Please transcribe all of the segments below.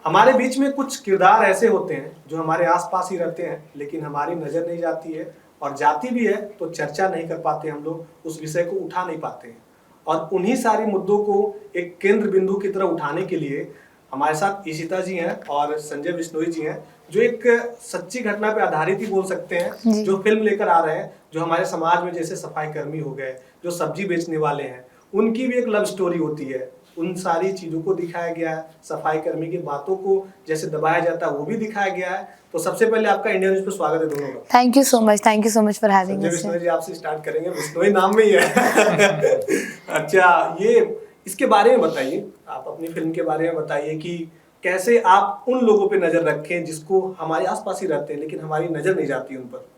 हमारे बीच में कुछ किरदार ऐसे होते हैं जो हमारे आसपास ही रहते हैं, लेकिन हमारी नज़र नहीं जाती है, और जाती भी है तो चर्चा नहीं कर पाते, हम लोग उस विषय को उठा नहीं पाते हैं। और उन्हीं सारे मुद्दों को एक केंद्र बिंदु की तरह उठाने के लिए हमारे साथ ईशिता जी हैं और संजय बिश्नोई जी हैं, जो एक सच्ची घटना पे आधारित ही बोल सकते हैं, जो फिल्म लेकर आ रहे हैं, जो हमारे समाज में जैसे सफाई कर्मी हो गए, जो सब्जी बेचने वाले हैं, उनकी भी एक लव स्टोरी होती है। उन सारी चीज़ों को दिखाया गया है, सफाई कर्मी की बातों को जैसे दबाया जाता है वो भी दिखाया गया है। तो सबसे पहले आपका इंडिया न्यूज़ पे स्वागत है दोनों का। Thank you so much for having Sanjay us. Bishnoi ji, आपसे स्टार्ट करेंगे, बिश्नोई नाम में ही है। अच्छा, ये इसके बारे में बताइए, आप अपनी फिल्म के बारे में बताइए कि कैसे आप उन लोगों पे नज़र रखें जिसको हमारे आसपास ही रहते हैं लेकिन हमारी नज़र नहीं जाती उन पर।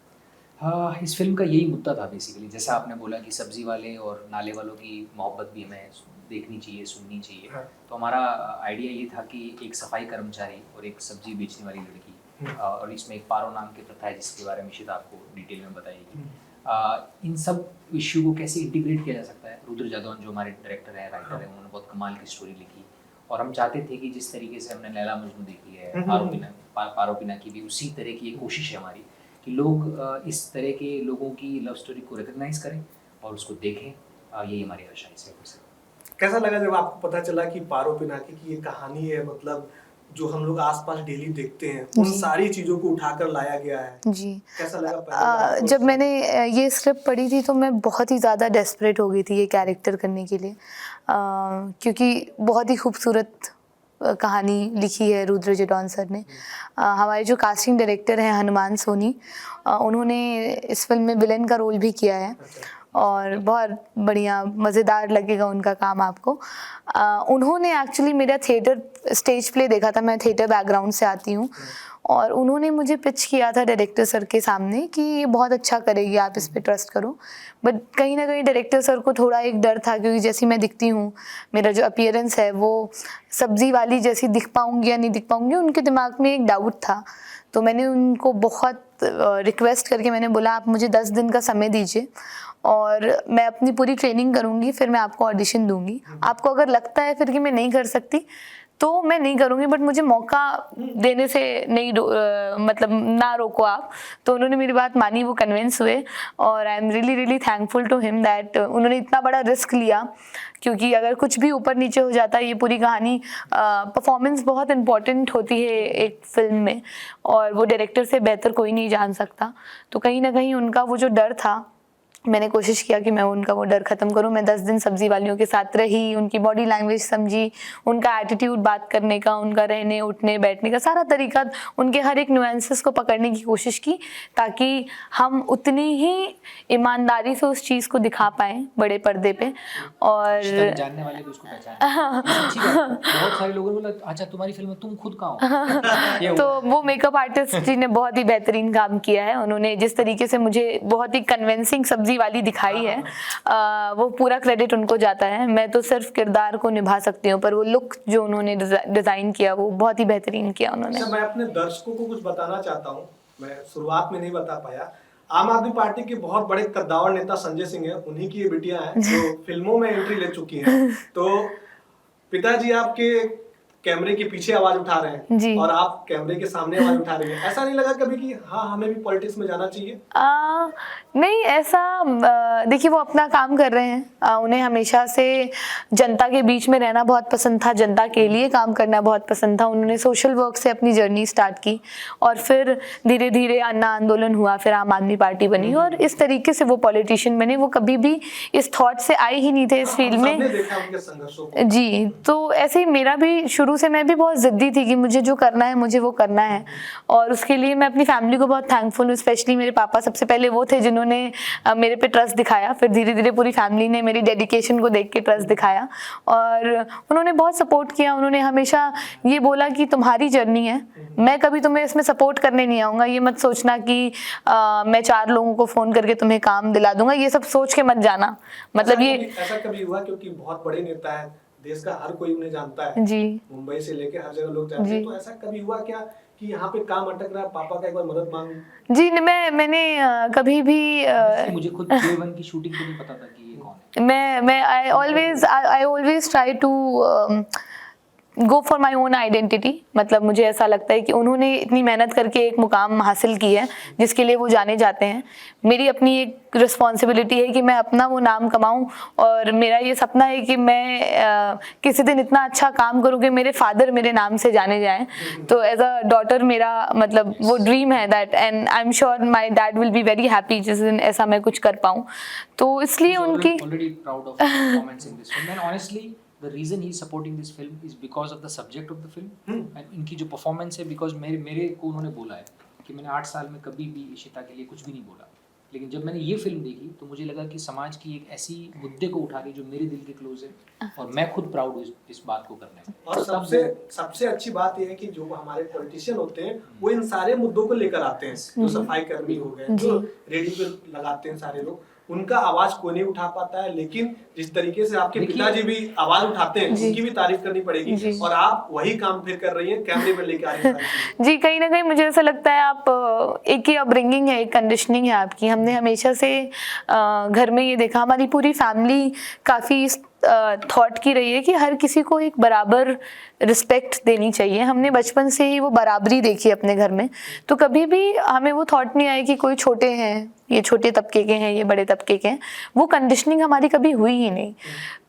हाँ, इस फिल्म का यही मुद्दा था बेसिकली। जैसा आपने बोला कि सब्जी वाले और नाले वालों की मोहब्बत भी हमें देखनी चाहिए, सुननी चाहिए। हाँ। तो हमारा आइडिया ये था कि एक सफाई कर्मचारी और एक सब्जी बेचने वाली लड़की, और इसमें एक पारो नाम की प्रथा है जिसके बारे में ईशिता आपको डिटेल में बताएगी। इन सब इश्यू को कैसे इंटीग्रेट किया जा सकता है। रुद्र जादौन जो हमारे डायरेक्टर हैं, राइटर हैं, उन्होंने बहुत कमाल की स्टोरी लिखी, और हम चाहते थे कि जिस तरीके से हमने लैला मजनू देखी है, पारोपिना की भी उसी तरह की एक कोशिश है हमारी कि लोग इस तरह के लोगों की लव स्टोरी को रिकॉग्नाइज करें और उसको देखें। यही हमारी आशा है। कैसा लगा जब आपको पता चला कि पारो पिनाकी की ये कहानी है, मतलब जो हम लोग आसपास डेली देखते हैं उन सारी चीजों को उठाकर लाया गया है जी। कैसा लगा जब मैंने ये स्क्रिप्ट पढ़ी थी तो मैं बहुत ही ज़्यादा डेस्परेट हो गई थी ये कैरेक्टर करने के लिए, क्योंकि बहुत ही खूबसूरत कहानी लिखी है रुद्र जादौन सर ने। हमारे जो कास्टिंग डायरेक्टर हैं हनुमान सोनी, उन्होंने इस फिल्म में विलेन का रोल भी किया है। और बहुत बढ़िया मज़ेदार लगेगा उनका काम आपको। उन्होंने एक्चुअली मेरा थिएटर स्टेज प्ले देखा था, मैं थिएटर बैकग्राउंड से आती हूँ, और उन्होंने मुझे पिच किया था डायरेक्टर सर के सामने कि ये बहुत अच्छा करेगी, आप इस पे ट्रस्ट करो। बट कहीं ना कहीं डायरेक्टर सर को थोड़ा एक डर था, क्योंकि जैसी मैं दिखती हूँ, मेरा जो अपीयरेंस है वो सब्जी वाली जैसी दिख पाऊँगी या नहीं दिख पाऊँगी, उनके दिमाग में एक डाउट था। तो मैंने उनको बहुत रिक्वेस्ट करके मैंने बोला आप मुझे 10 दिन का समय दीजिए और मैं अपनी पूरी ट्रेनिंग करूँगी, फिर मैं आपको ऑडिशन दूँगी। आपको अगर लगता है फिर कि मैं नहीं कर सकती तो मैं नहीं करूँगी, बट मुझे मौका देने से नहीं मतलब ना रोको आप। तो उन्होंने मेरी बात मानी, वो कन्विंस हुए, और I am really really thankful to him that उन्होंने इतना बड़ा रिस्क लिया, क्योंकि अगर कुछ भी ऊपर नीचे हो जाता है ये पूरी कहानी, परफॉर्मेंस बहुत इम्पॉर्टेंट होती है एक फिल्म में, और वो डायरेक्टर से बेहतर कोई नहीं जान सकता। तो कहीं ना कहीं उनका वो जो डर था, मैंने कोशिश किया कि मैं उनका वो डर ख़त्म करूं। मैं 10 दिन सब्जी वालियों के साथ रही, उनकी बॉडी लैंग्वेज समझी, उनका एटीट्यूड बात करने का, उनका रहने उठने बैठने का सारा तरीका, उनके हर एक नुएंसेस को पकड़ने की कोशिश की, ताकि हम उतनी ही ईमानदारी से उस चीज़ को दिखा पाएँ बड़े पर्दे पे। और जानने वाले को उसको पहचाने। बहुत सारे लोगों ने बोला अच्छा तुम्हारी फिल्म में तुम खुद कहाँ हो। तो वो मेकअप आर्टिस्ट जी ने बहुत ही बेहतरीन काम किया है। उन्होंने जिस तरीके से मुझे बहुत ही कन्विंसिंग सब्जी वाली दिखाई है, वो पूरा क्रेडिट उनको जाता है। मैं तो सिर्फ किरदार को निभा सकती हूँ, पर वो लुक जो उन्होंने डिजाइन किया वो बहुत ही बेहतरीन किया उन्होंने। मैं अपने दर्शकों को कुछ बताना चाहता हूँ, मैं शुरुआत में नहीं बता पाया। आम आदमी पार्टी के बहुत बड़े कद्दावर नेता संजय सिंह है, उन्हीं की ये बिटिया हैं जो फिल्मों में एंट्री ले चुकी हैं। तो पिताजी आपके कैमरे के पीछे आवाज उठा रहे हैं और आप कैमरे के सामने आवाज उठा रही हैं, ऐसा नहीं लगा कभी कि हाँ हमें भी पॉलिटिक्स में जाना चाहिए? नहीं, ऐसा देखिए वो अपना काम कर रहे हैं, उन्हें हमेशा से जनता के बीच में रहना बहुत पसंद था, जनता के लिए काम करना बहुत पसंद था। उन्होंने सोशल वर्क से अपनी जर्नी स्टार्ट की और फिर धीरे धीरे अन्ना आंदोलन हुआ, फिर आम आदमी पार्टी बनी और इस तरीके से वो पॉलिटिशियन बने। वो कभी भी इस थॉट से आए ही नहीं थे इस फील्ड में। जी, तो ऐसे ही मेरा भी शुरू से, मैं भी बहुत जिद्दी थी कि मुझे जो करना है मुझे वो करना है, और उसके लिए मैं अपनी फैमिली को बहुत थैंकफुल हूँ। स्पेशली मेरे पापा सबसे पहले वो थे जिन्होंने मेरे पे ट्रस्ट दिखाया, फिर धीरे धीरे पूरी फैमिली ने मेरी डेडिकेशन को देख के ट्रस्ट दिखाया और उन्होंने बहुत सपोर्ट किया। उन्होंने हमेशा ये बोला कि तुम्हारी जर्नी है, मैं कभी तुम्हें इसमें सपोर्ट करने नहीं आऊँगा, ये मत सोचना कि मैं 4 लोगों को फ़ोन करके तुम्हें काम दिला दूंगा, ये सब सोच के मत जाना। मतलब ये ऐसा कभी हुआ, क्योंकि बहुत बड़े नेता है, देश का हर कोई उन्हें जानता है जी, मुंबई से लेके हर जगह लोग जानते हैं, तो ऐसा कभी हुआ क्या कि यहाँ पे काम अटक रहा है, पापा का एक बार मदद मांग? जी, मैंने कभी भी मुझे खुद J1 की शूटिंग को नहीं पता था कि ये कौन है। मैं I always try to go for my own identity. मतलब मुझे ऐसा लगता है कि उन्होंने इतनी मेहनत करके एक मुकाम हासिल की है जिसके लिए वो जाने जाते हैं। मेरी अपनी एक रिस्पॉन्सिबिलिटी है कि मैं अपना वो नाम कमाऊं, और मेरा ये सपना है कि मैं किसी दिन इतना अच्छा काम करूं कि मेरे फादर मेरे नाम से जाने जाएं। तो एज अ डॉटर मेरा मतलब वो ड्रीम है that, and I am sure my dad will be very happy जिस दिन ऐसा मैं कुछ कर पाऊँ। तो इसलिए उनकी already proud of performance in this film, and honestly the reason he is supporting this film is because of the subject of the film and इनकी जो performance है, because मेरे को उन्होंने बोला है कि मैंने 8 साल में कभी भी इशिता के लिए कुछ भी नहीं बोला, लेकिन जब मैंने ये फिल्म देखी तो मुझे लगा कि समाज की एक ऐसी मुद्दे को उठा रही जो मेरे दिल के क्लोज है, और मैं खुद प्राउड हूँ इस बात को करने में। और सबसे अच्छी बात यह है कि जो हमारे पॉलिटिशियन होते हैं वो इन सारे मुद्दों को लेकर आते हैं। जो सफाई कर्मी हो गए, जो रेडी पे लगाते हैं सारे लोग, उनका आवाज कोई नहीं उठा पाता है, लेकिन जिस तरीके से आपके पिताजी भी आवाज उठाते हैं उनकी भी तारीफ करनी पड़ेगी, और आप वही काम फिर कर रही हैं, कैमरे में लेके आ रही हैं। जी, कहीं ना कहीं मुझे ऐसा लगता है आप एक ही अपब्रिंगिंग है, एक कंडीशनिंग है आपकी। हमने हमेशा से घर में ये देखा, हमारी पूरी फैमिली काफ़ी थॉट की रही है कि हर किसी को एक बराबर रिस्पेक्ट देनी चाहिए। हमने बचपन से ही वो बराबरी देखी अपने घर में, तो कभी भी हमें वो थॉट नहीं आया कि कोई छोटे हैं, ये छोटे तबके के हैं, ये बड़े तबके के हैं। वो कंडीशनिंग हमारी कभी हुई ही नहीं।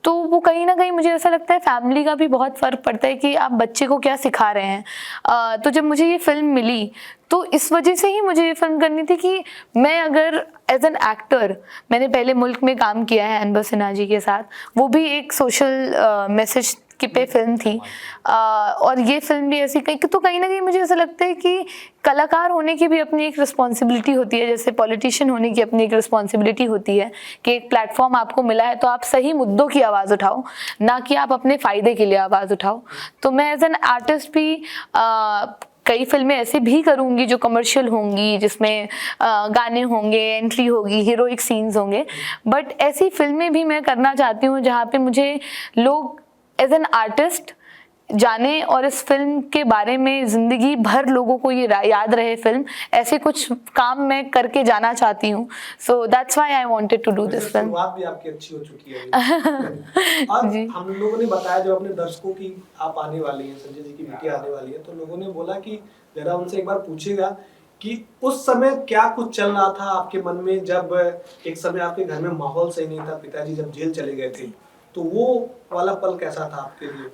तो वो कहीं ना कहीं मुझे ऐसा लगता है फैमिली का भी बहुत फ़र्क पड़ता है कि आप बच्चे को क्या सिखा रहे हैं। तो जब मुझे ये फिल्म मिली तो इस वजह से ही मुझे ये फिल्म करनी थी कि मैं अगर एज एन एक्टर, मैंने पहले मुल्क में काम किया है अनवर सिन्हा जी के साथ, वो भी एक सोशल मैसेज की पे फिल्म थी, और ये फिल्म भी ऐसी तो कहीं ना कहीं मुझे ऐसा लगता है कि कलाकार होने की भी अपनी एक रिस्पॉन्सिबिलिटी होती है, जैसे पॉलिटिशियन होने की अपनी एक रिस्पॉन्सिबिलिटी होती है कि एक प्लेटफॉर्म आपको मिला है तो आप सही मुद्दों की आवाज़ उठाओ, ना कि आप अपने फ़ायदे के लिए आवाज़ उठाओ। तो मैं एज एन आर्टिस्ट भी कई फिल्में ऐसे भी करूँगी जो कमर्शियल होंगी, जिसमें गाने होंगे, एंट्री होगी, हीरोइक सीन्स होंगे, बट ऐसी फिल्में भी मैं करना चाहती हूँ जहाँ पे मुझे लोग एज एन आर्टिस्ट जाने और इस फिल्म के बारे में ज़िंदगी भर लोगों को ये याद रहे फिल्म। ऐसे कुछ काम मैं करके जाना चाहती हूँ। So that's why I wanted to do this film. शुरुआत भी आपकी अच्छी हो चुकी है। और हम लोगों ने बताया जब अपने दर्शकों की आप आने वाली हैं, संजय जी की बेटी आने वाली है, तो लोगों ने बोला कि जरा उनसे एक बार पूछेगा कि उस समय क्या कुछ चल रहा था आपके मन में, जब एक समय आपके घर में माहौल सही नहीं था, पिताजी जब जेल चले गए थे, तो वो वाला पल कैसा था आपके लिए?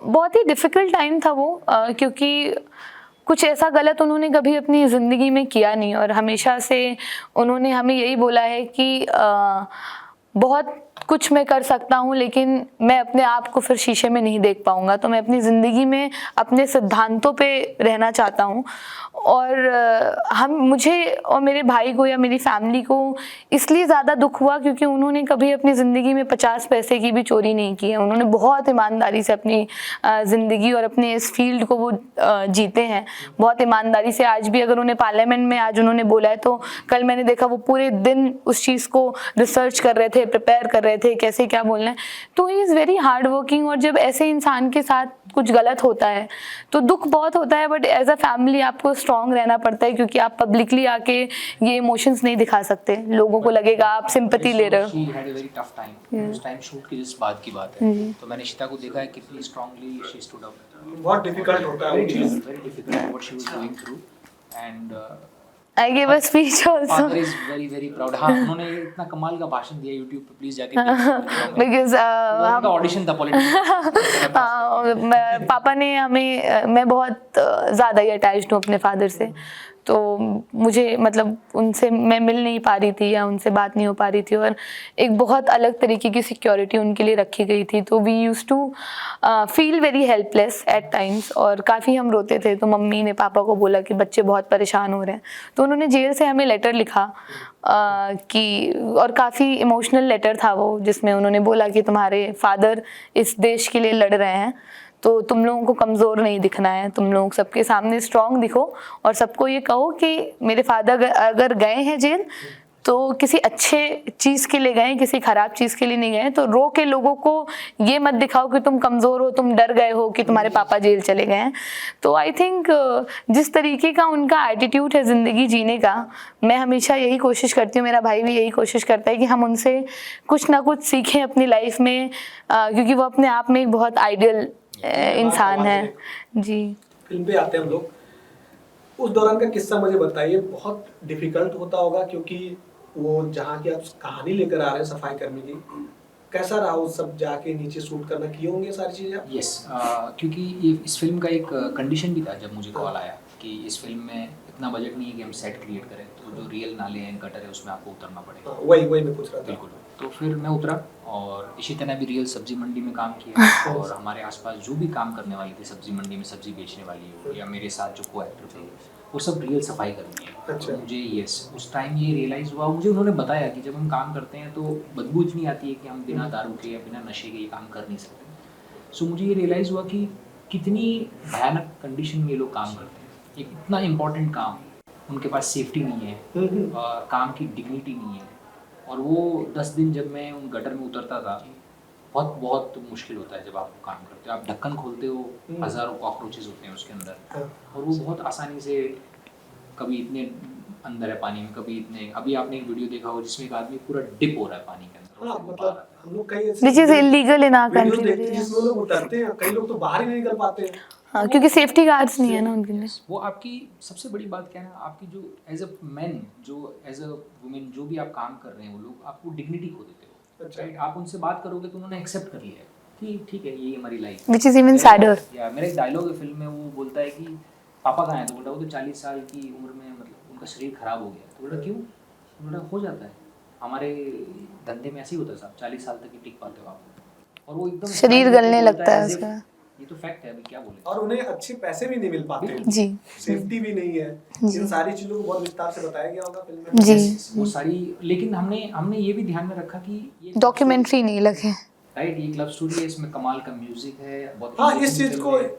बहुत ही डिफिकल्ट टाइम था वो, क्योंकि कुछ ऐसा गलत उन्होंने कभी अपनी ज़िंदगी में किया नहीं, और हमेशा से उन्होंने हमें यही बोला है कि बहुत कुछ मैं कर सकता हूँ लेकिन मैं अपने आप को फिर शीशे में नहीं देख पाऊँगा, तो मैं अपनी ज़िंदगी में अपने सिद्धांतों पे रहना चाहता हूँ। और मुझे और मेरे भाई को या मेरी फैमिली को इसलिए ज़्यादा दुख हुआ क्योंकि उन्होंने कभी अपनी ज़िंदगी में 50 पैसे की भी चोरी नहीं की है। उन्होंने बहुत ईमानदारी से अपनी ज़िंदगी और अपने इस फील्ड को वो जीते हैं बहुत ईमानदारी से। आज भी अगर उन्हें पार्लियामेंट में आज उन्होंने बोला है तो कल मैंने देखा वो पूरे दिन उस चीज़ को रिसर्च कर रहे थे, प्रिपेयर कर रहे थे कैसे क्या बोलना है। तो he is very hard working, और जब ऐसे इंसान के साथ कुछ गलत होता है तो दुख बहुत होता है, बट एज अ फैमिली आपको स्ट्रॉन्ग रहना पड़ता है क्योंकि आप पब्लिकली आके ये इमोशंस नहीं दिखा सकते। लोगों को लगेगा आप सिंपैथी ले रहे हो। She had a very tough time. उस टाइम शूट की जिस बात की बात है, तो मैंने इशिता को देखा है कितनी स्ट्रांगली शी स्टूड अप। बहुत डिफिकल्ट होता है वो चीज़, very difficult what she was going through, and I gave a speech also. Father is very very proud. हाँ, उन्होंने इतना कमाल का भाषण दिया YouTube पे, प्लीज जाके Because उनका ऑडिशन था पॉलिटिक्स। पापा ने हमें, मैं बहुत ज़्यादा ही अटैच्ड हूँ अपने फादर से, तो मुझे मतलब उनसे मैं मिल नहीं पा रही थी या उनसे बात नहीं हो पा रही थी, और एक बहुत अलग तरीके की सिक्योरिटी उनके लिए रखी गई थी। तो we used to feel very helpless at times, और काफ़ी हम रोते थे। तो मम्मी ने पापा को बोला कि बच्चे बहुत परेशान हो रहे हैं, तो उन्होंने जेल से हमें लेटर लिखा कि, और काफ़ी इमोशनल लेटर था वो, जिसमें उन्होंने बोला कि तुम्हारे फादर इस देश के लिए लड़ रहे हैं, तो तुम लोगों को कमज़ोर नहीं दिखना है, तुम लोग सबके सामने स्ट्रॉन्ग दिखो और सबको ये कहो कि मेरे फादर अगर गए हैं जेल तो किसी अच्छे चीज़ के लिए गए, किसी ख़राब चीज़ के लिए नहीं गए। तो रो के लोगों को ये मत दिखाओ कि तुम कमज़ोर हो, तुम डर गए हो कि तुम्हारे पापा जेल चले गए हैं। तो आई थिंक जिस तरीके का उनका एटीट्यूड है ज़िंदगी जीने का, मैं हमेशा यही कोशिश करती हूँ, मेरा भाई भी यही कोशिश करता है कि हम उनसे कुछ ना कुछ सीखें अपनी लाइफ में, क्योंकि वो अपने आप में एक बहुत आइडियल इंसान है जी। फिल्म पे आते हैं हम लोग, उस दौरान का किस्सा मुझे बताइए। बहुत डिफिकल्ट होता होगा क्योंकि वो जहाँ की आप कहानी लेकर आ रहे हैं सफाई कर्मी की, कैसा रहा वो सब जाके नीचे शूट करना, किए होंगे सारी चीजें आप? यस, क्योंकि ये इस फिल्म का एक कंडीशन भी था जब मुझे कॉल आया कि इस फिल्म में इतना बजट नहीं है कि हम सेट क्रिएट करें, तो जो रियल नाले हैं गटर है उसमें आपको उतरना पड़ेगा। वही मैं पूछ रहा था। बिल्कुल। तो फिर मैं उतरा और इसी तरह भी रियल सब्जी मंडी में काम किया और हमारे आसपास जो भी काम करने वाली थी सब्जी मंडी में, सब्जी बेचने वाली हो या मेरे साथ जो को एक्टर थे, वो सब रियल सफाई कर्मी है। अच्छा। तो मुझे उस टाइम ये रियलाइज़ हुआ, मुझे उन्होंने बताया कि जब हम काम करते हैं तो बदबू इतनी आती है कि हम बिना दारू के या बिना नशे के ये काम कर नहीं सकते। सो मुझे ये रियलाइज़ हुआ कि कितनी भयानक कंडीशन में ये लोग काम करते हैं। एक इतना इम्पॉर्टेंट काम, उनके पास सेफ्टी नहीं है, काम की डिग्निटी नहीं है, और वो 10 दिन जब मैं उन गटर में उतरता था, बहुत बहुत मुश्किल होता है जब आप काम करते हो। आप ढक्कन खोलते हो, हज़ारों कॉकरोचेस होते हैं उसके अंदर, और वो बहुत आसानी से कभी इतने अंदर है पानी में, कभी इतने। अभी आपने एक वीडियो देखा होगा जिसमें एक आदमी पूरा डिप हो रहा है पानी के अंदर। हाँ, मतलब हम लोग कई which is illegal in our video country. देखते हैं जिसमें लोग उतरते हैं, कई लोग तो बाहर ही नहीं निकल पाते हैं। हाँ, क्योंकि सेफ्टी गार्ड्स नहीं है ना उनके लिए। वो आपकी सबसे बड़ी बात क्या है ना, आपकी जो एज अ मैन, जो एज अ वुमेन जो भी आप काम कर रहे हैं, वो लोग आपको डिग्निटी खो देते हो। अच्छा। राइट, आप उनसे बात करोगे तो उन्होंने एक्सेप्ट कर लिया है कि ठीक है ये हमारी life. Which is even sadder. या मेरा एक डायलॉग है फिल्म में, वो बोलता है कि पापा कहाँ हैं, तो बोलता वो तो 40 साल की उम्र में मतलब उनका शरीर खराब हो गया। तो बोला क्यों? तो बोला हो जाता है, हमारे धंधे में ऐसे ही होता है साहब, 40 साल तक ही टिक पाते हो आप। और वो एकदम शरीर गलने लगता है उसका। ये तो फैक्ट है, अभी क्या बोले। और उन्हें अच्छे पैसे भी नहीं मिल पाते जी, सेफ्टी भी नहीं है। जी। इन सारी चीजों को बहुत विस्तार से बताया गया होगा फिल्म में। जी। वो सारी, लेकिन हमने ये भी ध्यान में रखा कि ये डॉक्यूमेंट्री नहीं लगे। राइट, ये लव स्टोरी है, इसमें कमाल का म्यूजिक है, बहुत हाँ, engaging इस चीज फिल्म को है।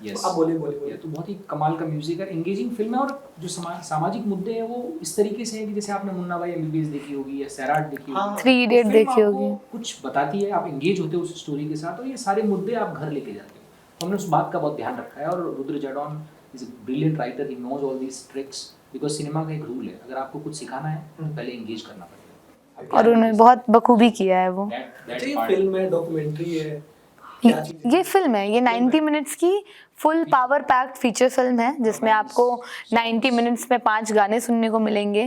Yes. आप बोलिए। ये तो बहुत ही कमाल का म्यूजिक है, एंगेजिंग फिल्म है, और जो सामाजिक मुद्दे हैं वो इस तरीके से हैं कि जैसे आपने मुन्ना भाई MBBS देखी होगी या सैराट देखी होगी, हाँ। 3 इडियट फिल्म देखी आपको होगी। कुछ बताती है, आप एंगेज होते हो उस स्टोरी के साथ, और ये सारे मुद्दे आप घर लेके जाते हो। तो हमने उस बात का बहुत ध्यान रखा है, और Rudra Jaidon is a brilliant writer, he knows all these tricks, because cinema का एक रूल है, अगर आपको कुछ सिखाना है पहले एंगेज करना पड़ेगा, और उन्होंने बहुत बखूबी किया है वो। That ये part- फिल्म है, डॉक्यूमेंट्री है, क्या चीज़ है? ये फिल्म है, ये 90 मिनट्स की full power packed feature film है, जिसमें आपको 90 मिनट्स में 5 गाने सुनने को मिलेंगे।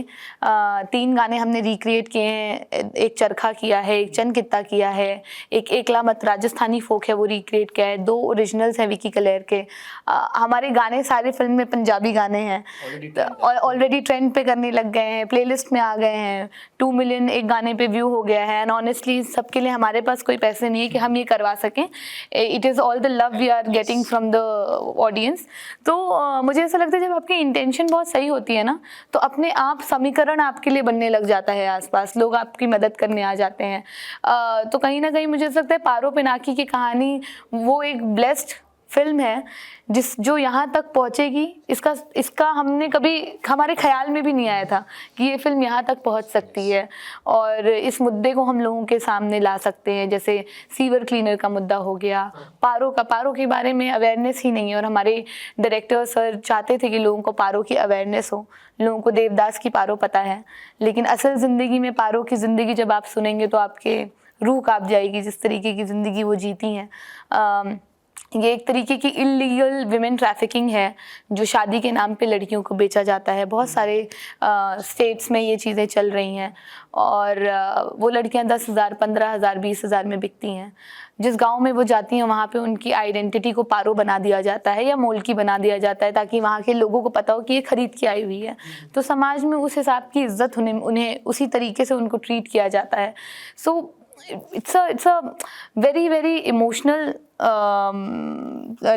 3 गाने हमने रिक्रिएट किए हैं, एक चरखा किया है, एक चंद कित्ता किया है, एक एकला मत राजस्थानी फोक है वो रिक्रिएट किया है, 2 ओरिजिनल्स हैं विकी कलेर के। हमारे गाने सारे फिल्म में पंजाबी गाने हैं, ऑलरेडी ट्रेंड पे करने लग गए हैं, प्लेलिस्ट में आ गए हैं, 2 मिलियन एक गाने पे व्यू हो गया है। एंड ऑनेस्टली सबके लिए हमारे पास कोई पैसे नहीं है कि हम ये करवा सकें। It is all the love we are getting from the audience. तो मुझे ऐसा लगता है जब आपकी इंटेंशन बहुत सही होती है ना, तो अपने आप समीकरण आपके लिए बनने लग जाता है, आसपास लोग आपकी मदद करने आ जाते हैं। तो कहीं ना कहीं मुझे ऐसा लगता है पारो पिनाकी की कहानी वो एक ब्लेस्ड फिल्म है जो यहाँ तक पहुँचेगी, इसका हमने कभी हमारे ख्याल में भी नहीं आया था कि ये फिल्म यहाँ तक पहुँच सकती है, और इस मुद्दे को हम लोगों के सामने ला सकते हैं। जैसे सीवर क्लीनर का मुद्दा हो गया, पारो के बारे में अवेयरनेस ही नहीं है, और हमारे डायरेक्टर सर चाहते थे कि लोगों को पारो की अवेयरनेस हो। लोगों को देवदास की पारो पता है, लेकिन असल ज़िंदगी में पारो की ज़िंदगी जब आप सुनेंगे तो आपके रूह कांप जाएगी, जिस तरीके की ज़िंदगी वो जीती हैं। ये एक तरीके की इलीगल विमेन ट्रैफिकिंग है, जो शादी के नाम पे लड़कियों को बेचा जाता है। बहुत सारे स्टेट्स में ये चीज़ें चल रही हैं, और वो लड़कियां 10,000, 15,000, 20,000 में बिकती हैं। जिस गांव में वो जाती हैं वहाँ पे उनकी आइडेंटिटी को पारो बना दिया जाता है या मोलकी बना दिया जाता है, ताकि वहाँ के लोगों को पता हो कि ये खरीद के आई हुई है। तो समाज में उस हिसाब की इज्जत उन्हें उसी तरीके से उनको ट्रीट किया जाता है। सो it's a very very emotional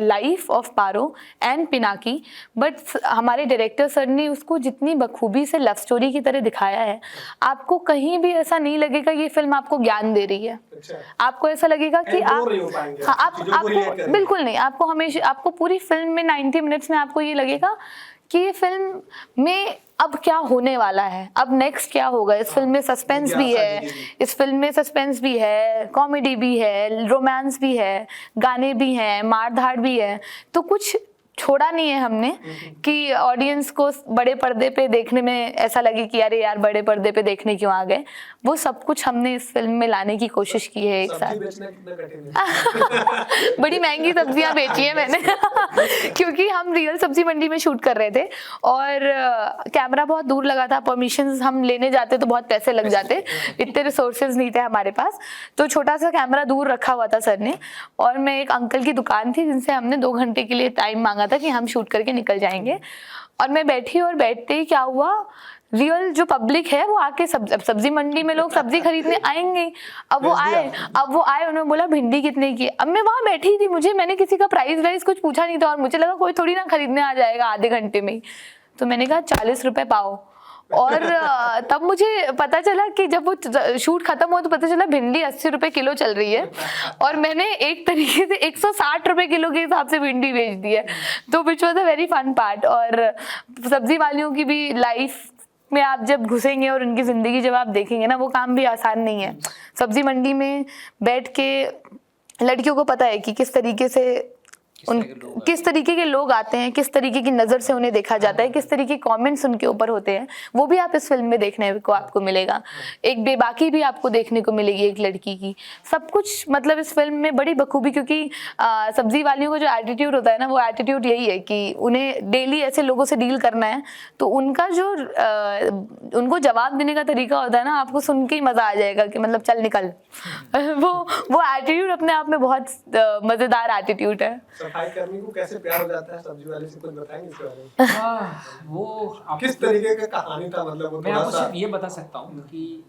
life of Paro and Pinaki, but हमारे डायरेक्टर सर ने उसको जितनी बखूबी से लव स्टोरी की तरह दिखाया है, आपको कहीं भी ऐसा नहीं लगेगा ये फिल्म आपको ज्ञान दे रही है। अच्छा। आपको ऐसा लगेगा कि आपको बिल्कुल नहीं, आपको हमेशा आपको पूरी फिल्म में 90 मिनट्स में आपको ये लगेगा कि ये फिल्म में अब क्या होने वाला है, अब नेक्स्ट क्या होगा। इस फिल्म में सस्पेंस भी है, इस फिल्म में सस्पेंस भी है, कॉमेडी भी है, रोमांस भी है, गाने भी हैं, मार धाड़ भी है। तो कुछ छोड़ा नहीं है हमने कि ऑडियंस को बड़े पर्दे पे देखने में ऐसा लगे कि अरे यार बड़े पर्दे पे देखने क्यों आ गए। वो सब कुछ हमने इस फिल्म में लाने की कोशिश की है एक साथ। सब्जी बेचना कितना कठिन है? बड़ी महंगी सब्जियां बेची है मैंने क्योंकि हम रियल सब्जी मंडी में शूट कर रहे थे और कैमरा बहुत दूर लगा था, परमिशंस हम लेने जाते तो बहुत पैसे लग जाते, इतने रिसोर्सेज नहीं थे हमारे पास, तो छोटा सा कैमरा दूर रखा हुआ था सर ने। और मैं एक अंकल की दुकान थी जिनसे हमने 2 घंटे के लिए टाइम मांगा था कि हम शूट करके निकल जाएंगे। और मैं बैठी और बैठते ही क्या हुआ, रियल जो पब्लिक है वो आके सब्जी मंडी में लोग सब्जी खरीदने आएंगे। अब वो आए उन्होंने बोला भिंडी कितने की। अब मैं वहां बैठी थी, मैंने किसी का प्राइस वाइस कुछ पूछा नहीं था और मुझे लगा कोई थोड़ी ना खरीदने आ जाएगा आधे घंटे में ही, तो मैंने कहा 40 रुपए पाओ। और तब मुझे पता चला कि जब वो शूट खत्म हुआ तो पता चला भिंडी 80 रुपए किलो चल रही है और मैंने एक तरीके से 160 रुपए किलो के हिसाब से भिंडी बेच दी है। तो which was a very fun part. और सब्जी वालियों की भी लाइफ में आप जब घुसेंगे और उनकी ज़िंदगी जब आप देखेंगे ना, वो काम भी आसान नहीं है। सब्जी मंडी में बैठ के लड़कियों को पता है कि किस तरीके से किस तरीके के लोग आते हैं, किस तरीके की नज़र से उन्हें देखा जाता है, किस तरीके के कमेंट्स उनके ऊपर होते हैं, वो भी आप इस फिल्म में देखने को आपको मिलेगा। एक बेबाकी भी आपको देखने को मिलेगी एक लड़की की, सब कुछ मतलब इस फिल्म में बड़ी बखूबी, क्योंकि सब्जी वालियों का जो एटीट्यूड होता है ना, वो एटीट्यूड यही है कि उन्हें डेली ऐसे लोगों से डील करना है, तो उनका जो उनको जवाब देने का तरीका होता है ना, आपको सुन के ही मज़ा आ जाएगा कि मतलब चल निकल वो एटीट्यूड अपने आप में बहुत मज़ेदार एटीट्यूड है। सफाई कर्मी को कैसे प्यार हो जाता है सब्जी वाले से, कुछ बताएंगे इसके बारे में? वो किस तरीके का कहानी था, मतलब वो मैं थोड़ा आपको सा सिर्फ ये बता सकता हूँ कि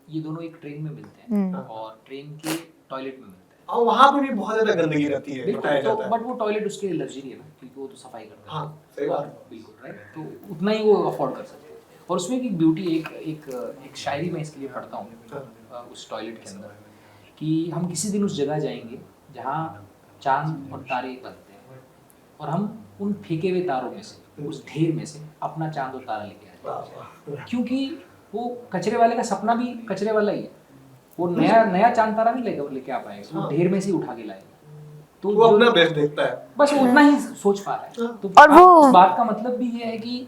ये दोनों एक ट्रेन में मिलते हैं और ट्रेन के टॉयलेट में मिलते हैं। और वहाँ पे भी बहुत ज्यादा गंदगी रहती है, बताया बिल्कुल, तो जाता है। बट वो टॉयलेट उसके लिए लग्जरी है ना, क्योंकि वो तो सफाई करता है। हाँ, सही बात है। बिल्कुल राइट, तो उतना ही वो अफोर्ड कर सकते हैं। और उसमें एक ब्यूटी, एक शायरी मैं इसके लिए पढ़ता हूँ उस टॉयलेट के अंदर, कि हम किसी दिन उस जगह जाएंगे जहाँ चांद और तारे बनते हैं और हम उन फेंके हुए तारों में से, उस ढेर में से अपना चांद और तारा लेके आएंगे, क्योंकि वो कचरे वाले का सपना भी कचरे वाला ही है। वो नया चांद तारा नहीं लेके आ पाएगा, वो ढेर में से ही उठा के लाएगा। तो वो अपना बेस्ट देखता है, बस वो उतना ही सोच पा रहा है। तो और वो उस बात का मतलब भी ये है कि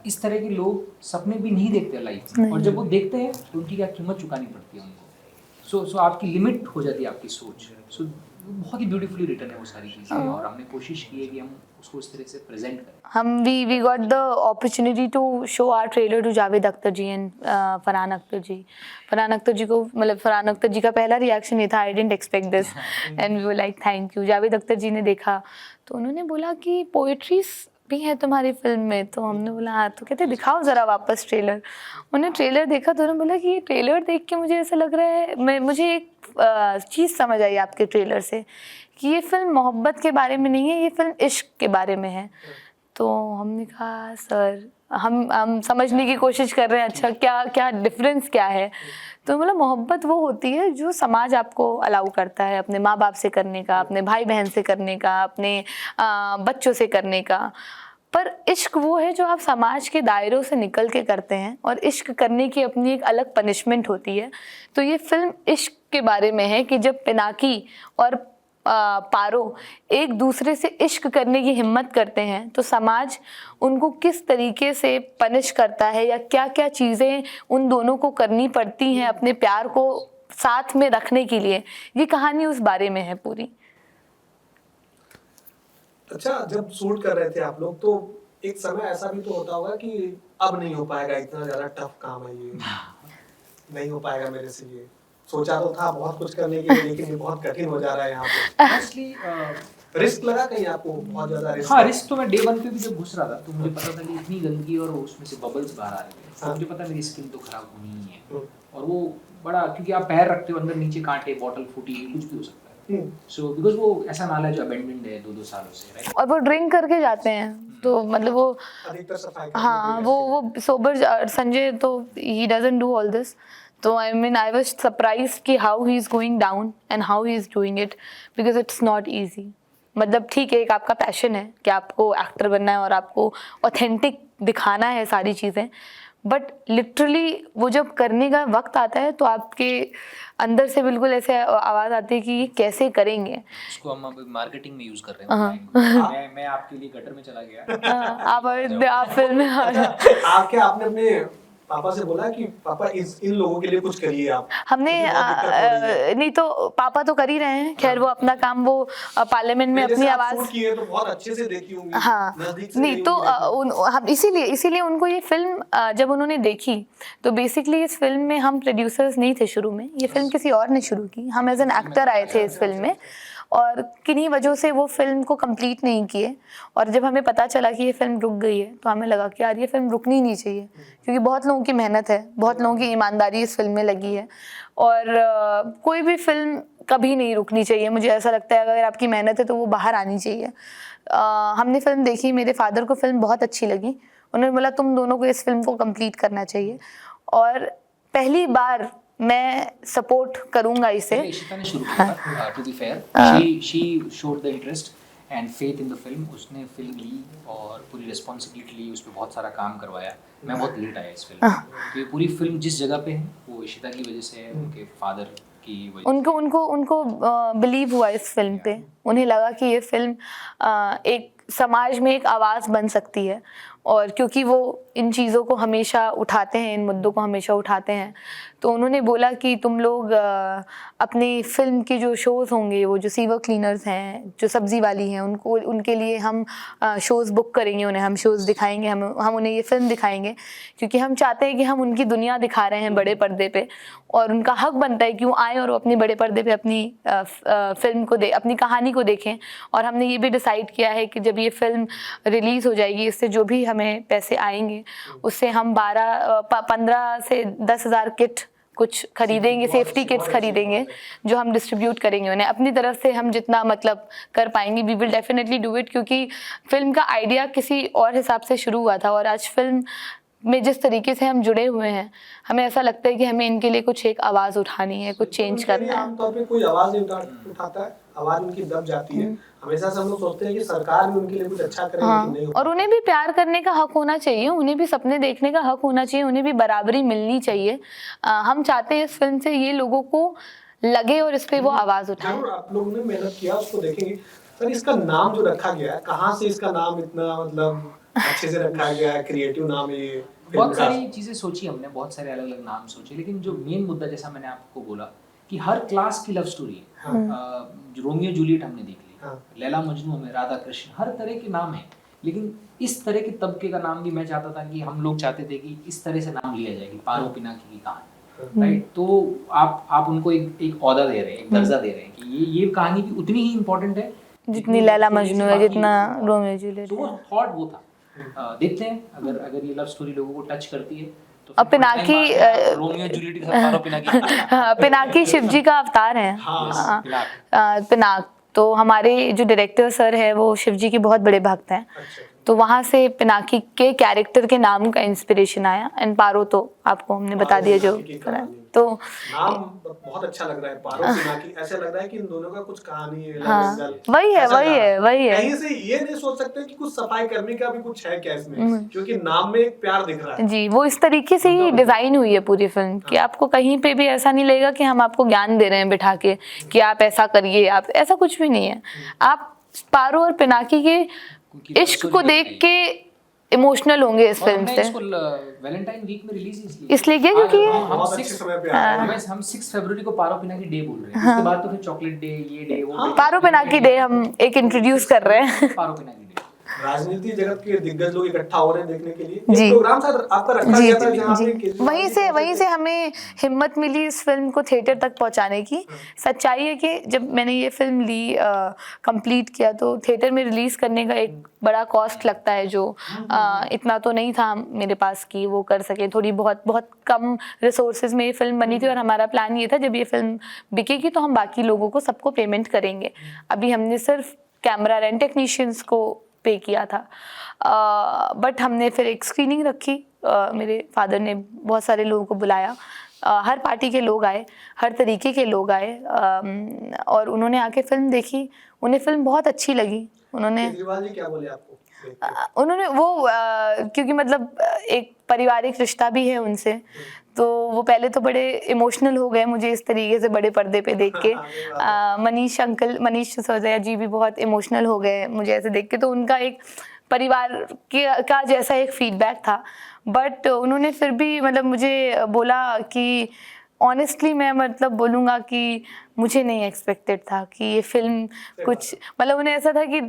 इस तरह के लोग सपने भी नहीं देखते लाइफ में, और जब वो देखते हैं तो उनकी क्या कीमत चुकानी पड़ती है उनको। सो आपकी लिमिट हो जाती है आपकी सोच। सो बहुत ही ब्यूटीफुली रिटन है वो सारी चीज़ें, और हमने कोशिश की है कि हम उसको इस तरह से प्रेजेंट करें। we got the opportunity to show our trailer to Javed Akhtar ji and Farhan Akhtar ji. Farhan Akhtar ji को, मतलब फरहान अख्तर जी का पहला रिएक्शन ये था, I didn't expect this and we were like thank you. Javed Akhtar ji ने देखा तो उन्होंने बोला कि पोएट्रीज भी है तुम्हारी फिल्म में, तो हमने बोला हाँ, तो कहते दिखाओ ज़रा वापस ट्रेलर। उन्होंने ट्रेलर देखा तो उन्होंने बोला कि ये ट्रेलर देख के मुझे ऐसा लग रहा है, मुझे एक चीज़ समझ आई आपके ट्रेलर से कि ये फिल्म मोहब्बत के बारे में नहीं है, ये फिल्म इश्क के बारे में है। तो हमने कहा सर हम समझने की कोशिश कर रहे हैं, अच्छा क्या डिफरेंस क्या है। तो मतलब मोहब्बत वो होती है जो समाज आपको अलाउ करता है अपने माँ बाप से करने का, अपने भाई बहन से करने का, अपने बच्चों से करने का, पर इश्क वो है जो आप समाज के दायरों से निकल के करते हैं, और इश्क करने की अपनी एक अलग पनिशमेंट होती है। तो ये फिल्म इश्क के बारे में है कि जब पिनाकी और पारो एक दूसरे से इश्क करने की हिम्मत करते हैं तो समाज उनको किस तरीके से पनिश करता है, या क्या क्या चीज़ें उन दोनों को करनी पड़ती हैं अपने प्यार को साथ में रखने के लिए। ये कहानी उस बारे में है पूरी। अच्छा, जब शूट कर रहे थे आप लोग तो एक समय ऐसा भी तो होता होगा कि अब नहीं हो पाएगा, इतना ज्यादा टफ काम है ये, नहीं हो पाएगा मेरे से, ये सोचा तो था बहुत कुछ करने के लिए लेकिन ये बहुत कठिन हो जा रहा है यहाँ पे। मोस्टली रिस्क लगा कहीं आपको, बहुत ज्यादा रिस्क? हाँ, रिस्क तो मैं डे 1 पे भी जब घुस रहा था तो मुझे पता था कि इतनी गंदगी और उसमें से बबल्स बाहर आ रहे थे, तो मुझे पता मेरी स्किन तो खराब होनी ही है। और वो बड़ा, क्योंकि आप पैर रखते हो अंदर नीचे कांटे, बॉटल फूटी, कुछ भी हो सकता है। सो बिकॉज वो ऐसा नाला है जो अबेंडेंड है 2-2 सालों से, राइट। और वो ड्रिंक करके जाते हैं, तो मतलब वो अधिकतर सफाई हाँ, वो सोबर संजय तो he doesn't do all this. तो I mean I was surprised कि how he is going down and how he is doing it, because it's not easy. मतलब ठीक है, एक आपका पैशन है कि आपको एक्टर बनना है और आपको ऑथेंटिक दिखाना है सारी चीज़ें, बट लिटरली वो जब करने का वक्त आता है तो आपके अंदर से बिल्कुल ऐसे आवाज़ आती है कि ये कैसे करेंगे। इसको हम अब मार्केटिंग में यूज कर रहे हैं line को। मैं आपके लिए गटर में चला गया। आप फिल्म में आपने अपने पापा से बोला कि पापा इन लोगों के लिए कुछ करिए आप? हमने नहीं तो पापा तो कर ही रहे हैं, खैर वो अपना काम वो पार्लियामेंट में अपनी आवाज की है तो बहुत अच्छे से देखी होंगी। हाँ नहीं तो हम इसीलिए उनको ये फिल्म जब उन्होंने देखी तो बेसिकली इस फिल्म में हम प्रोड्यूसर्स नहीं थे शुरू में, ये फिल्म किसी और ने शुरू की, हम एज एन एक्टर आए थे इस फिल्म में और किन्हीं वजहों से वो फिल्म को कंप्लीट नहीं किए। और जब हमें पता चला कि ये फिल्म रुक गई है तो हमें लगा कि यार ये फिल्म रुकनी नहीं चाहिए, क्योंकि बहुत लोगों की मेहनत है, बहुत लोगों की ईमानदारी इस फिल्म में लगी है और कोई भी फिल्म कभी नहीं रुकनी चाहिए। मुझे ऐसा लगता है अगर आपकी मेहनत है तो वो बाहर आनी चाहिए। हमने फिल्म देखी, मेरे फादर को फिल्म बहुत अच्छी लगी, उन्होंने बोला तुम दोनों को इस फिल्म को कंप्लीट करना चाहिए और पहली बार मैं सपोर्ट करूंगा इसे। इशिता ने शुरू किया था, to be fair she showed the interest and faith in the film. उसने फिल्म ली और पूरी रिस्पॉन्सिबिलिटी ली, उस पर बहुत सारा काम करवाया। मैं बहुत लेट आया इस फिल्म में, तो ये पूरी फिल्म जिस जगह पे है वो इशिता की वजह से है, उनके फादर की वजह उनको बिलीव हुआ इस फिल्म पे, उन्हें लगा कि ये फिल्म एक समाज में एक आवाज़ बन सकती है और क्योंकि वो इन चीज़ों को हमेशा उठाते हैं, इन मुद्दों को हमेशा उठाते हैं, तो उन्होंने बोला कि तुम लोग अपनी फिल्म के जो शोज़ होंगे, वो जो सीवर क्लीनर्स हैं, जो सब्ज़ी वाली हैं, उनके लिए हम शोज़ बुक करेंगे, उन्हें हम शोज़ दिखाएंगे, हम उन्हें ये फिल्म दिखाएंगे, क्योंकि हम चाहते हैं कि हम उनकी दुनिया दिखा रहे हैं बड़े पर्दे पे और उनका हक बनता है कि वो आएँ और वो अपनी बड़े पर्दे पे अपनी फिल्म को अपनी कहानी को देखें। और हमने ये भी डिसाइड किया है कि जब ये फिल्म रिलीज़ हो जाएगी, इससे जो भी हमें पैसे आएंगे उससे हम 15 से 10,000 किट कुछ खरीदेंगे, सेफ्टी किट्स खरीदेंगे जो हम डिस्ट्रीब्यूट करेंगे उन्हें अपनी तरफ से। हम जितना मतलब कर पाएंगे we will definitely do it, क्योंकि फिल्म का आइडिया किसी और हिसाब से शुरू हुआ था और आज फिल्म में जिस तरीके से हम जुड़े हुए हैं, हमें ऐसा लगता है कि हमें इनके लिए कुछ एक आवाज़ उठानी है, कुछ चेंज करना है। आमतौर पे कोई आवाज़ नहीं उठाता है, आवाज़ उनकी दब जाती है। हमेशा से हम लोग सोचते हैं कि सरकार भी उनके लिए कुछ अच्छा करे, लेकिन नहीं। और उन्हें भी प्यार करने का हक होना चाहिए, उन्हें भी सपने देखने का हक होना चाहिए, उन्हें भी बराबरी मिलनी चाहिए। हम चाहते हैं इस फिल्म से ये लोगों को लगे और इस पे वो आवाज़ उठाएं। आप लोगों ने मेहनत किया, उसको देखेंगे। सर इसका नाम जो रखा गया है, कहाँ से इसका नाम इतना मतलब अच्छे से रखा गया है, क्रिएटिव नाम है ये? बहुत सारी चीज़ें सोची हमने, बहुत सारे अलग अलग नाम सोचे, लेकिन जो मेन मुद्दा जैसा मैंने आपको बोला कि हर क्लास की लव स्टोरी है। रोमियो जूलियट हमने देख ली, लैला मजनू में, राधा कृष्ण, हर तरह के नाम है, लेकिन इस तरह के तबके का नाम भी मैं चाहता था कि हम लोग चाहते थे कि इस तरह से नाम लिया जाए कि पारो पिनाकी की कहानी, राइट? तो आप उनको एक ऑर्डर दे रहे हैं, एक दर्जा दे रहे हैं कि ये कहानी भी उतनी ही इम्पोर्टेंट है जितनी लैला मजनू है, जितना रोमियो जूलियट। तो वो थॉट वो था। देखते हैं अगर ये लव स्टोरी लोगों को टच करती है तो अब पिनाकी रोमियो जूलियट के साथ पारो पिनाकी पिनाकी शिवजी का अवतार है। पिनाक तो हमारे जो डायरेक्टर सर है वो शिवजी के बहुत बड़े भक्त हैं, तो वहाँ से पिनाकी के कैरेक्टर के नाम का इंस्पिरेशन आया। एंड पारो तो आपको हमने बता दिया जो करा, तो नाम बहुत अच्छा लग रहा है, पारो पिनाकी। ऐसे लग रहा है कि इन दोनों का कुछ कहानी है। हाँ, वही है। कहीं से ये नहीं सोच सकते कि कुछ सफाई कर्मी का भी कुछ है क्या इसमें, क्योंकि नाम में एक प्यार दिख रहा है। जी, वो इस तरीके से ही डिजाइन हुई है पूरी फिल्म कि आपको कहीं पे भी ऐसा नहीं लगेगा कि हम आपको ज्ञान दे रहे हैं बिठा के कि आप ऐसा करिए, आप ऐसा कुछ भी नहीं है। आप पारो और पिनाकी के इश्क को देख के इमोशनल होंगे इस फिल्म से। वैलेंटाइन वीक में रिलीज इसलिए क्या, क्योंकि हम 6 फरवरी को पारो पिनाकी डे बोल रहे हैं, उसके बाद तो फिर चॉकलेट डे, ये डे, वो पारो पिनाकी डे हम एक इंट्रोड्यूस कर रहे हैं। पारो पिनाकी डे। राजनीति जगत के दिग्गज लोग इकट्ठा हो रहे हैं देखने के लिए। एक प्रोग्राम शायद आपका रखा गया था जहाँ पे वहीं से हमें हिम्मत मिली इस फिल्म को थिएटर तक पहुंचाने की। सच्चाई है कि जब मैंने ये फिल्म ली, कंप्लीट किया, तो थिएटर में रिलीज करने का एक बड़ा कॉस्ट लगता है जो इतना तो नहीं था मेरे पास कि वो कर सके। थोड़ी बहुत कम रिसोर्सेज में ये फिल्म बनी थी और हमारा प्लान ये था जब ये फिल्म बिकेगी तो हम बाकी लोगों को सबको पेमेंट करेंगे। अभी हमने सिर्फ कैमरा रेंट टेक्नीशियंस को पे किया था, बट हमने फिर एक स्क्रीनिंग रखी। मेरे फादर ने बहुत सारे लोगों को बुलाया, हर पार्टी के लोग आए, हर तरीके के लोग आए और उन्होंने आके फिल्म देखी, उन्हें फिल्म बहुत अच्छी लगी। उन्होंने केजरीवाल जी क्या बोले आपको देख के? उन्होंने वो क्योंकि मतलब एक पारिवारिक रिश्ता भी है उनसे, तो वो पहले तो बड़े इमोशनल हो गए मुझे इस तरीके से बड़े पर्दे पे देख के। मनीष सिसोदिया जी भी बहुत इमोशनल हो गए मुझे ऐसे देख के, तो उनका एक परिवार का जैसा एक फीडबैक था। बट उन्होंने फिर भी मतलब मुझे बोला कि ऑनेस्टली मैं मतलब बोलूँगा कि मुझे नहीं एक्सपेक्टेड था कि ये फिल्म कुछ मतलब उन्हें ऐसा था कि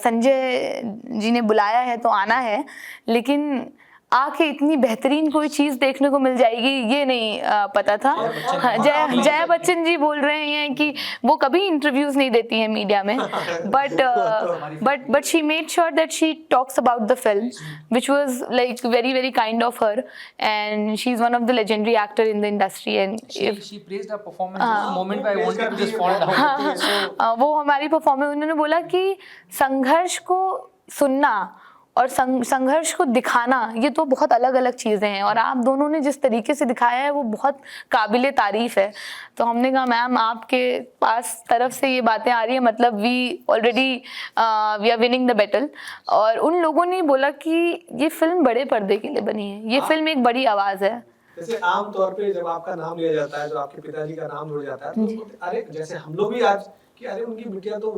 संजय जी ने बुलाया है तो आना है, लेकिन आके इतनी बेहतरीन कोई चीज़ देखने को मिल जाएगी ये नहीं पता था। हाँ, जया बच्चन जी बोल रहे हैं कि वो कभी इंटरव्यूज़ नहीं देती हैं मीडिया में, but she made sure that she talks about the film which was like very very kind of her, and she's one of the legendary actor in the industry, and she praised her performance at the moment where I wanted to just fall down. वो हमारी performance, उन्होंने बोला कि संघर्ष को सुनना और संघर्ष को दिखाना ये तो बहुत अलग अलग चीज़ें हैं, और आप दोनों ने जिस तरीके से दिखाया है वो बहुत काबिले तारीफ़ है। तो हमने कहा मैम आपके पास तरफ से ये बातें आ रही है, मतलब we already we are winning the battle. और उन लोगों ने बोला कि ये फिल्म बड़े पर्दे के लिए बनी है, ये फिल्म एक बड़ी आवाज़ है। जैसे आम तौर पे जब आपका नाम लिया जाता है, जो आपके पिताजी का नाम जुड़ जाता है, तो अरे जैसे हम लोग भी आज कि अरे उनकी बिटिया तो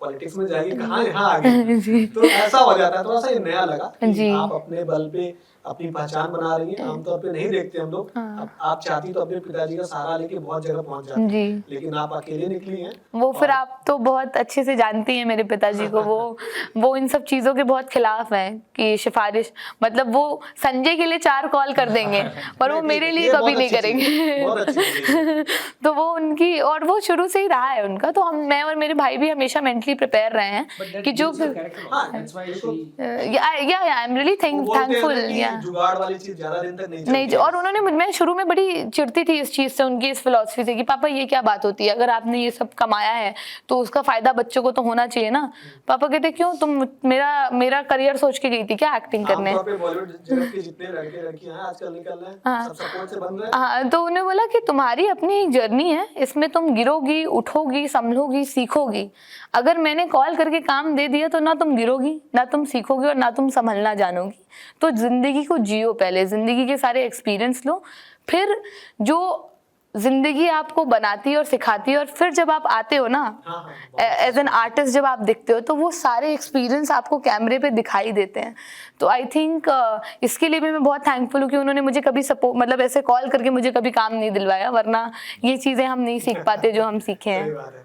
पॉलिटिक्स में जाएगी, कहाँ यहाँ आ गई, तो ऐसा हो जाता है। थोड़ा सा ये नया लगा कि आप अपने बल पे अपनी पहचान बना रही हैं। आमतौर पे नहीं देखते हम लोग। आप चाहती तो अपने पिताजी का सहारा लेके बहुत जगह पहुंच जाती, लेकिन आप अकेले निकली हैं। वो फिर आप तो बहुत अच्छे से जानती हैं मेरे पिताजी को, वो इन सब चीज़ों के बहुत खिलाफ हैं कि सिफारिश, मतलब वो संजय के लिए 4 कॉल कर देंगे पर वो मेरे लिए कभी नहीं करेंगे। तो वो उनकी, और वो शुरू से ही रहा है उनका, तो मैं और मेरे भाई भी हमेशा मेंटली प्रिपेयर रहे हैं कि जो आई एम रियली थैंकफुल। जुगाड़ वाली चीज ज्यादा दिन तक नहीं और उन्होंने, मैं शुरू में बड़ी चिढ़ती थी इस चीज से, उनकी इस फिलॉसफी से कि पापा ये क्या बात होती है, अगर आपने ये सब कमाया है तो उसका फायदा बच्चों को तो होना चाहिए ना। पापा कहते क्यों, तुम मेरा करियर सोच के गई थी क्या एक्टिंग करने? बॉलीवुड जगत के जितने लड़के लड़कियां हैं आजकल निकल रहे हैं, सब सपोर्ट से बन रहे हैं। हाँ, तो उन्हें बोला कि तुम्हारी अपनी एक जर्नी है, इसमें तुम गिरोगी, उठोगी, संभलोगी, सीखोगी। अगर मैंने कॉल करके काम दे दिया तो ना तुम गिरोगी, ना तुम सीखोगी, और ना तुम संभलना जानोगी। तो जिंदगी को जियो, पहले जिंदगी के सारे एक्सपीरियंस लो, फिर जो जिंदगी आपको बनाती है और सिखाती है, और फिर जब आप आते हो ना एज एन आर्टिस्ट, जब आप दिखते हो तो वो सारे एक्सपीरियंस आपको कैमरे पे दिखाई देते हैं। तो आई थिंक इसके लिए भी मैं बहुत थैंकफुल हूँ कि उन्होंने मुझे कभी सपोर्ट, मतलब ऐसे कॉल करके मुझे कभी काम नहीं दिलवाया, वरना ये चीज़ें हम नहीं सीख पाते जो हम सीखे हैं।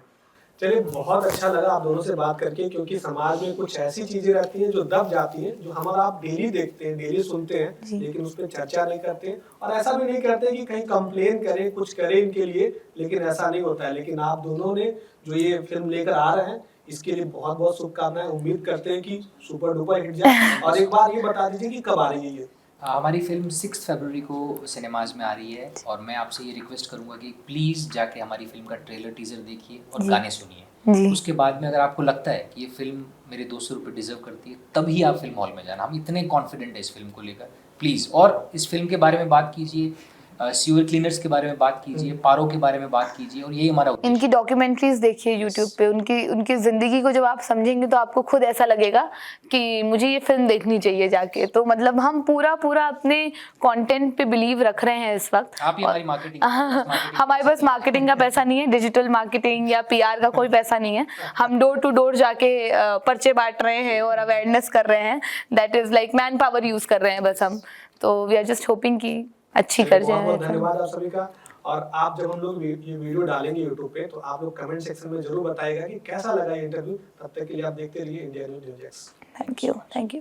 चलिए, बहुत अच्छा लगा आप दोनों से बात करके, क्योंकि समाज में कुछ ऐसी चीजें रहती हैं जो दब जाती हैं, जो हमारा आप डेली देखते हैं, डेली सुनते हैं, लेकिन उस पर चर्चा नहीं करते, और ऐसा भी नहीं करते कि कहीं कंप्लेन करें, कुछ करें इनके लिए, लेकिन ऐसा नहीं होता है। लेकिन आप दोनों ने जो ये फिल्म लेकर आ रहे हैं, इसके लिए बहुत बहुत शुभकामनाएं। उम्मीद करते हैं कि सुपर डुपर हिट जाए। और एक बार ये बता दीजिए कि कब आ रही है ये? हमारी फिल्म 6 फरवरी को सिनेमाज में आ रही है, और मैं आपसे ये रिक्वेस्ट करूंगा कि प्लीज़ जाके हमारी फिल्म का ट्रेलर टीजर देखिए और गाने सुनिए। उसके बाद में अगर आपको लगता है कि ये फिल्म मेरे 200 रुपये डिजर्व करती है, तभी आप फिल्म हॉल में जाना। हम इतने कॉन्फिडेंट है इस फिल्म को लेकर, प्लीज़। और इस फिल्म के बारे में बात कीजिए, सीवर क्लीनर्स के बारे में बात कीजिए, पारो के बारे में बात कीजिए, और यही हमारा इनकी डॉक्यूमेंट्रीज देखिए यूट्यूब पे। उनकी ज़िंदगी को जब आप समझेंगे तो आपको खुद ऐसा लगेगा कि मुझे ये फिल्म देखनी चाहिए जाके। तो मतलब हम पूरा अपने कंटेंट पे बिलीव रख रहे हैं इस वक्त। आप ही हमारी मार्केटिंग हमारे पास मार्केटिंग का पैसा नहीं है, डिजिटल मार्केटिंग या PR का कोई पैसा नहीं है। हम डोर टू डोर जाके पर्चे बांट रहे हैं और अवेयरनेस कर रहे हैं। That is like man power use कर रहे हैं बस हम। तो वी आर जस्ट होपिंग कि अच्छी कर जाए। बहुत धन्यवाद आप सभी का। और आप जब हम लोग ये वीडियो डालेंगे यूट्यूब पे, तो आप लोग कमेंट सेक्शन में जरूर बताइएगा कि कैसा लगा ये इंटरव्यू। तब तक के लिए आप देखते रहिए इंडिया न्यूज़। Thank you.